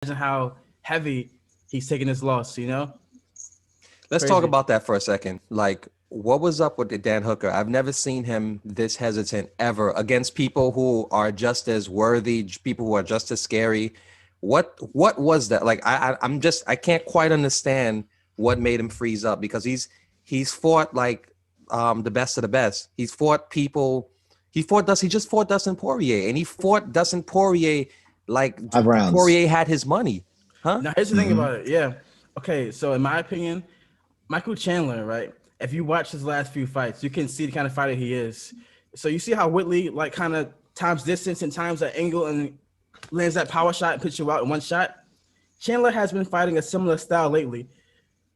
imagine how heavy he's taking this loss. Let's talk Crazy. about that for a second. Like, what was up with the Dan Hooker? I've never seen him this hesitant ever against people who are just as worthy, people who are just as scary. What was that? Like, I'm just I can't quite understand what made him freeze up because he's fought like the best of the best. He's fought people. He just fought Dustin Poirier, and he fought Dustin Poirier like 5 rounds. Poirier had his money, huh? Now here's the thing about it. Yeah. Okay. So in my opinion, Michael Chandler, right? If you watch his last few fights, you can see the kind of fighter he is. So you see how Whitley like kind of times distance and times that angle and lands that power shot and puts you out in one shot. Chandler has been fighting a similar style lately,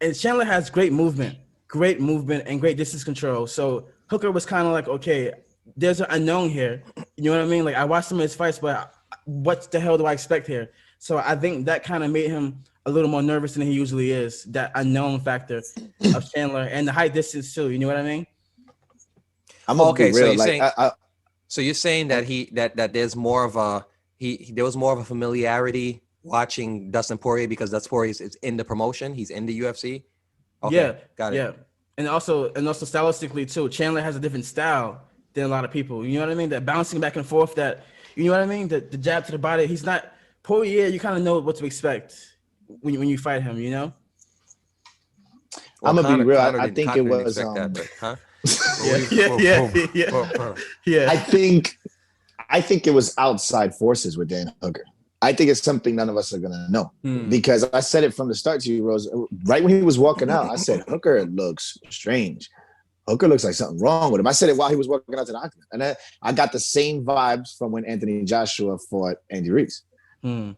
and Chandler has great movement, and great distance control. So Hooker was kind of like, okay, there's an unknown here. You know what I mean? Like I watched some of his fights, but what the hell do I expect here? So I think that kind of made him a little more nervous than he usually is. That unknown factor of Chandler and the high distance too. You know what I mean? I'm gonna Okay, be so real. you're Like, saying so you're saying that that there's more of a there was more of a familiarity watching Dustin Poirier because Dustin Poirier is in the promotion, he's in the UFC. Okay, Yeah, got it. yeah, and also stylistically too. Chandler has a different style than a lot of people. You know what I mean? That bouncing back and forth. That you know what I mean? The jab to the body. He's not Poirier. You kind of know what to expect when you fight him. Well, I'm gonna be real. I Didn't, think it Connor didn't was. expect that, but huh? Yeah. I think it was outside forces with Dan Hooker. I think it's something none of us are gonna know because I said it from the start to you, Rose. Right when he was walking out, I said Hooker looks strange. Hooker looks like something wrong with him. I said it while he was walking out to the octagon, and I got the same vibes from when Anthony Joshua fought Andy Ruiz.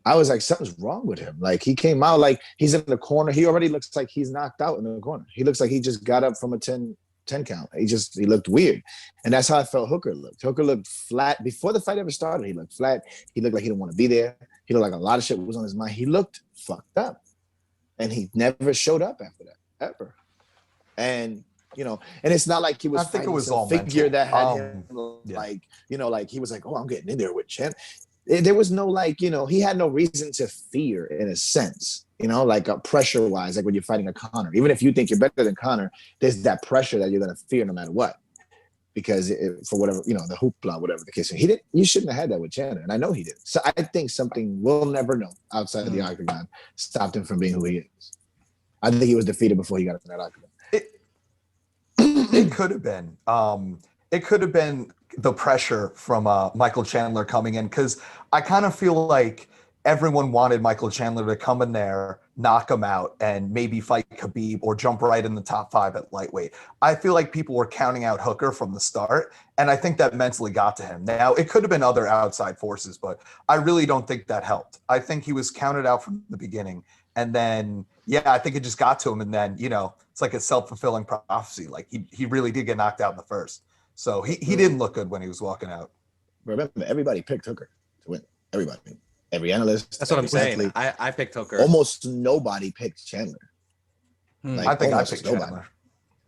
I was like, something's wrong with him. Like he came out like he's in the corner. He already looks like he's knocked out in the corner. He looks like he just got up from a 10 count. He looked weird. And that's how I felt Hooker looked. Hooker looked flat. Before the fight ever started, he looked flat. He looked like he didn't want to be there. He looked like a lot of shit was on his mind. He looked fucked up. And he never showed up after that, ever. And and it's not like he was I think it was some all figure mental. that had him like, like he was like, oh, I'm getting in there with Chen. There was no he had no reason to fear in a sense, like pressure wise, like when you're fighting a Conor. Even if you think you're better than Conor, there's that pressure that you're going to fear no matter what, because for whatever, the hoopla, whatever the case. You shouldn't have had that with Chandler, and I know he did. So I think something we'll never know outside of the octagon stopped him from being who he is. I think he was defeated before he got in that octagon. It could have been. It could have been the pressure from Michael Chandler coming in, because I kind of feel like everyone wanted Michael Chandler to come in there, knock him out, and maybe fight Khabib or jump right in the top 5 at lightweight. I feel like people were counting out Hooker from the start, and I think that mentally got to him. Now, it could have been other outside forces, but I really don't think that helped. I think he was counted out from the beginning, and then, I think it just got to him, and then, it's like a self-fulfilling prophecy. Like, he really did get knocked out in the first. So he didn't look good when he was walking out. Remember, everybody picked Hooker to win. Everybody. Every analyst. That's what I'm saying. Athlete. I picked Hooker. Almost nobody picked Chandler. I think I picked Chandler.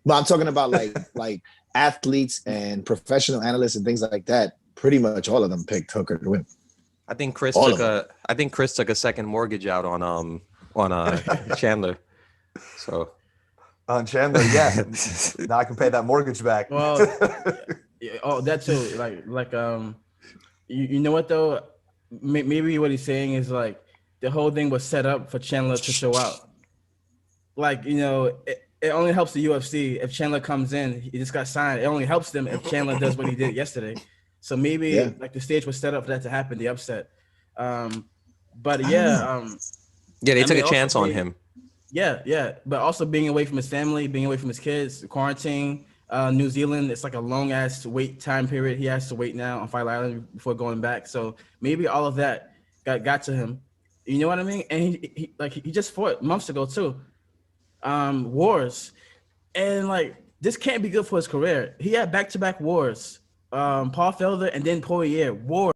But I'm talking about like athletes and professional analysts and things like that. Pretty much all of them picked Hooker to win. I think Chris took a second mortgage out on Chandler. So on Chandler, yeah. Now I can pay that mortgage back. Well, that too. Like you know what though? Maybe what he's saying is like the whole thing was set up for Chandler to show out. Like it only helps the UFC if Chandler comes in. He just got signed. It only helps them if Chandler does what he did yesterday. So maybe like the stage was set up for that to happen, the upset. But they took a chance on him. Yeah. But also being away from his family, being away from his kids, quarantine, New Zealand, it's like a long ass wait time period. He has to wait now on Fight Island before going back. So maybe all of that got to him. You know what I mean? And he just fought months ago too. Wars. And like this can't be good for his career. He had back-to-back wars. Paul Felder and then Poirier. War.